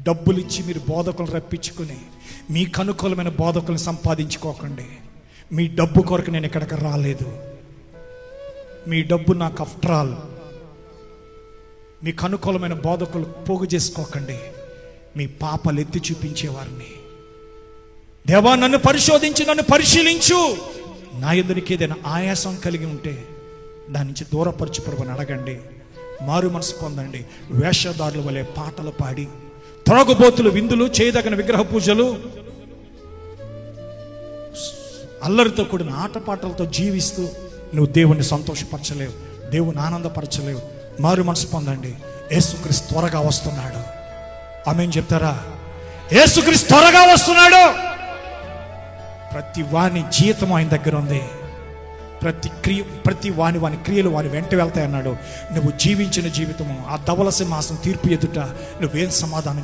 డబ్బులు ఇచ్చి మీరు బోధకులను రప్పించుకుని మీకు అనుకూలమైన బోధకులను సంపాదించుకోకండి. మీ డబ్బు కొరకు నేను ఇక్కడికి రాలేదు. మీ డబ్బు నాకు ఆఫ్టర్ ఆల్. మీకు అనుకూలమైన బోధకులు పోగు చేసుకోకండి. మీ పాపాలు ఎత్తి చూపించేవారిని. దేవా, నన్ను పరిశోధించి నన్ను పరిశీలించు. నా యందు ఏదైనా ఆయాసం కలిగి ఉంటే దాని నుంచి దూరపరచు ప్రభువుని అడగండి. మారు మనసు పొందండి. వేషధారుల వలె పాటలు పాడి, త్రాగుబోతులు విందులు, చేయదగిన విగ్రహ పూజలు, అల్లరితో కూడిన ఆటపాటలతో జీవిస్తూ నువ్వు దేవుణ్ణి సంతోషపరచలేవు, దేవుని ఆనందపరచలేవు. మారు మనసు పొందండి. యేసుక్రీస్తు త్వరగా వస్తున్నాడు. ఆమేన్ చెప్తారా? యేసుక్రీస్తు త్వరగా వస్తున్నాడు. ప్రతి వాని జీతం ఆయన దగ్గర ఉంది. ప్రతి వాని క్రియలు వాని వెంట వెళ్తాయి అన్నాడు. నువ్వు జీవించిన జీవితము ఆ ధవల సింహాసనం తీర్పు ఎదుట నువ్వేం సమాధానం